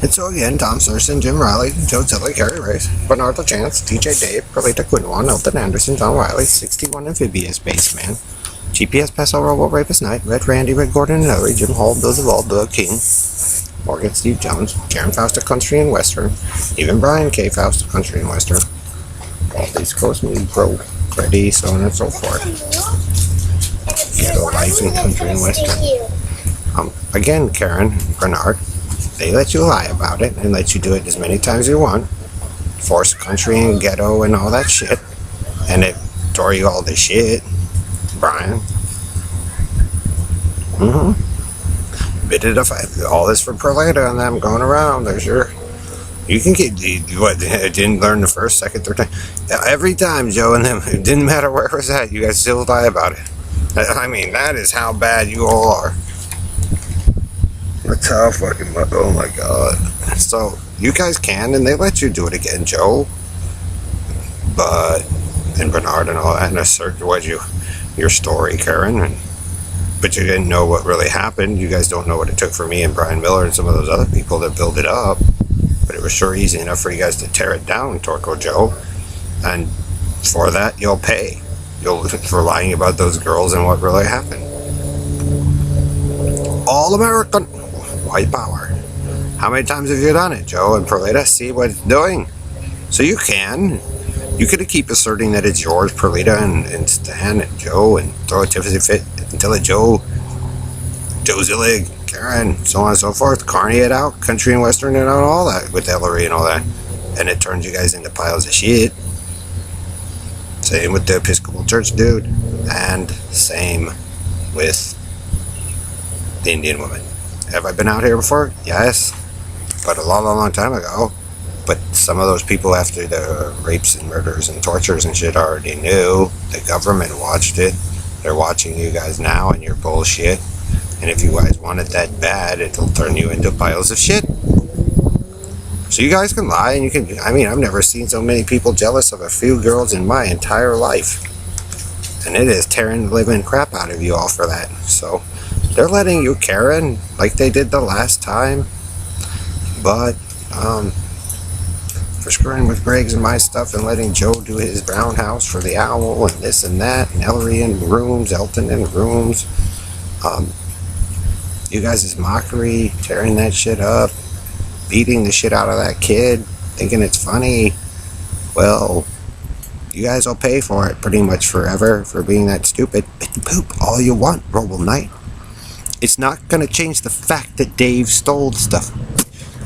And so again, Tom Thurston, Jim Riley, Joe Zilli, Gary Race, Bernardo Chance, TJ Dave, Perlita Quinwan, Elton Anderson, John Wiley, 61 Amphibious Baseman, GPS Peso Robo Rapist Knight, Red Randy, Red Gordon and Ellery, Jim Hall, Bill Zavald, Doug King, Morgan Steve Jones, Karen Fausta Country and Western, even Brian K. Fausta Country and Western, all these Coast Mead, Bro, Freddie, so on and so forth. Ghetto Life in Country and Western. Again, Karen, Bernard, they let you lie about it and let you do it as many times as you want. Force country and ghetto and all that shit. And it tore you all the shit, Brian. Bit of all this for Perlita and them going around. There's your. You can get. What? Didn't learn the first, second, third time. Every time, Joe and them, it didn't matter where it was at, you guys still lie about it. I mean, that is how bad you all are. That's how fucking. Oh my god. So, you guys can, and they let you do it again, Joe. And Bernard and all that, and assert your story, Karen. But you didn't know what really happened. You guys don't know what it took for me and Brian Miller and some of those other people to build it up. But it was sure easy enough for you guys to tear it down, Torco Joe. And for that, you'll pay. For lying about those girls and what really happened. All American white power. How many times have you done it, Joe and Perlita? See what it's doing. So you can. You could keep asserting that it's yours, Perlita and Stan and Joe, and throw a tiffany fit until it Joe Zillig, Karen, so on and so forth. Carney it out, country and western and all that with Ellery and all that. And it turns you guys into piles of shit. Same with the Episcopal Church dude, and same with the Indian woman. Have I been out here before? Yes, but a long time ago. But some of those people after the rapes and murders and tortures and shit already knew. The government watched it. They're watching you guys now and your bullshit. And if you guys want it that bad, it'll turn you into piles of shit. So you guys can lie, and you can. I mean, I've never seen so many people jealous of a few girls in my entire life, and it is tearing the living crap out of you all for that. So they're letting you, Karen, like they did the last time, but for screwing with Greg's and my stuff and letting Joe do his brown house for the owl and this and that, and Ellery in rooms, Elton in rooms. You guys' mockery, tearing that shit up. Beating the shit out of that kid, thinking it's funny. Well, you guys will pay for it pretty much forever for being that stupid. Poop all you want, Robo Knight. It's not gonna change the fact that Dave stole stuff.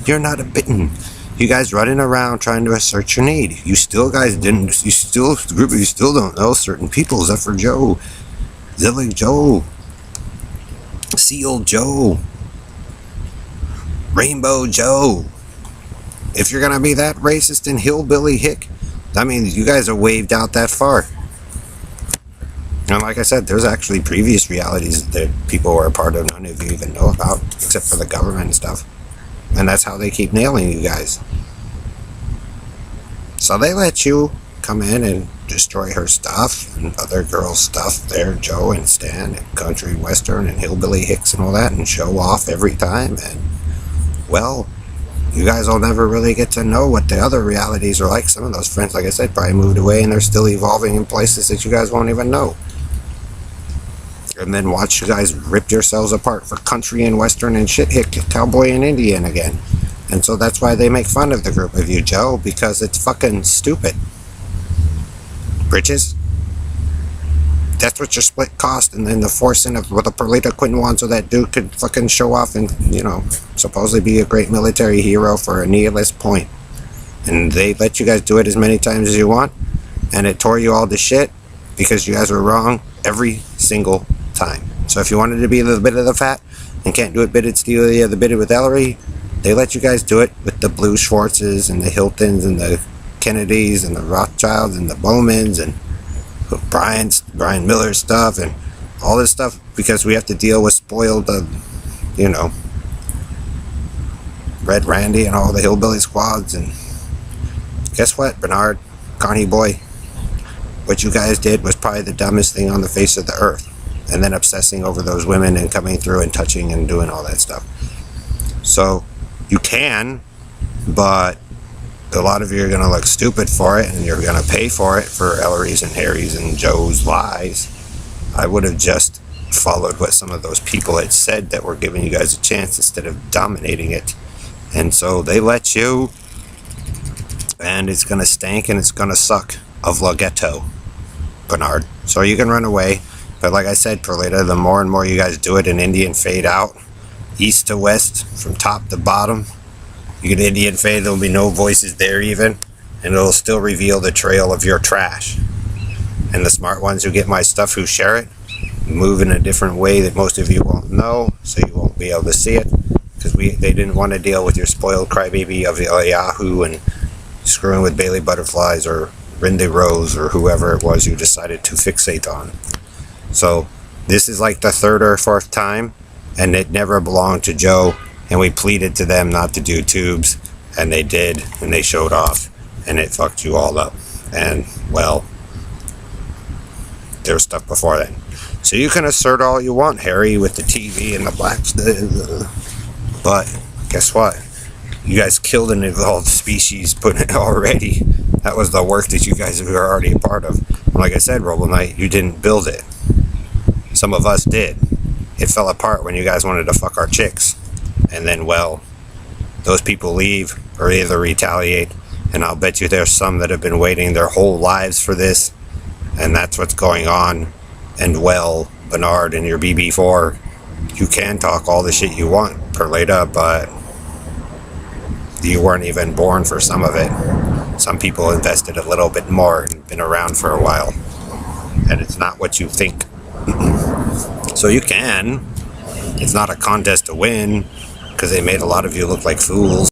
You're not a bitten. You guys running around trying to assert your need. You still don't know certain people except for Joe. Zillig Joe. Seal Joe. Rainbow Joe. If you're gonna be that racist and hillbilly hick, I mean, you guys are waved out that far. And like I said, there's actually previous realities that people were a part of none of you even know about, except for the government and stuff. And that's how they keep nailing you guys. So they let you come in and destroy her stuff and other girls' stuff there, Joe and Stan and country western and hillbilly hicks and all that, and show off every time. And well, you guys will never really get to know what the other realities are like. Some of those friends, like I said, probably moved away and they're still evolving in places that you guys won't even know. And then watch you guys rip yourselves apart for country and western and shit hit cowboy and Indian again. And so that's why they make fun of the group of you, Joe, because it's fucking stupid. Bridges? That's what your split cost, and then the forcing of what the Perlita Quinton wants so that dude could fucking show off and, supposedly be a great military hero for a nihilist point. And they let you guys do it as many times as you want, and it tore you all to shit because you guys were wrong every single time. So if you wanted to be a little bit of the fat and can't do it bitted Steely or the bitted with Ellery, they let you guys do it with the Blue Schwartzes and the Hiltons and the Kennedys and the Rothschilds and the Bowmans and Brian Miller stuff and all this stuff, because we have to deal with spoiled, Red Randy and all the hillbilly squads. And guess what, Bernard, Carney boy, what you guys did was probably the dumbest thing on the face of the earth. And then obsessing over those women and coming through and touching and doing all that stuff. So you can but a lot of you are going to look stupid for it, and you're going to pay for it for Ellery's and Harry's and Joe's lies. I would have just followed what some of those people had said that were giving you guys a chance instead of dominating it. And so they let you, and it's going to stank and it's going to suck of la ghetto, Bernard. So you can run away. But like I said, Perlita, the more and more you guys do it in Indian fade out, east to west, from top to bottom, you get Indian fade, there'll be no voices there even, and it'll still reveal the trail of your trash. And the smart ones who get my stuff, who share it, move in a different way that most of you won't know, so you won't be able to see it, because they didn't want to deal with your spoiled crybaby of Yahoo and screwing with Bailey Butterflies or Rinde Rose or whoever it was you decided to fixate on. So this is like the third or fourth time, and it never belonged to Joe. And we pleaded to them not to do tubes, and they did, and they showed off, and it fucked you all up. And, well, there was stuff before then. So you can assert all you want, Harry, with the TV and the blacks. But guess what? You guys killed an evolved species already. That was the work that you guys were already a part of. And like I said, Robo Knight, you didn't build it. Some of us did. It fell apart when you guys wanted to fuck our chicks. And then, well, those people leave or either retaliate, and I'll bet you there's some that have been waiting their whole lives for this, and that's what's going on. And, well, Bernard and your BB4, you can talk all the shit you want, Perlita, but you weren't even born for some of it. Some people invested a little bit more and been around for a while, and it's not what you think. So you can. It's not a contest to win, because they made a lot of you look like fools.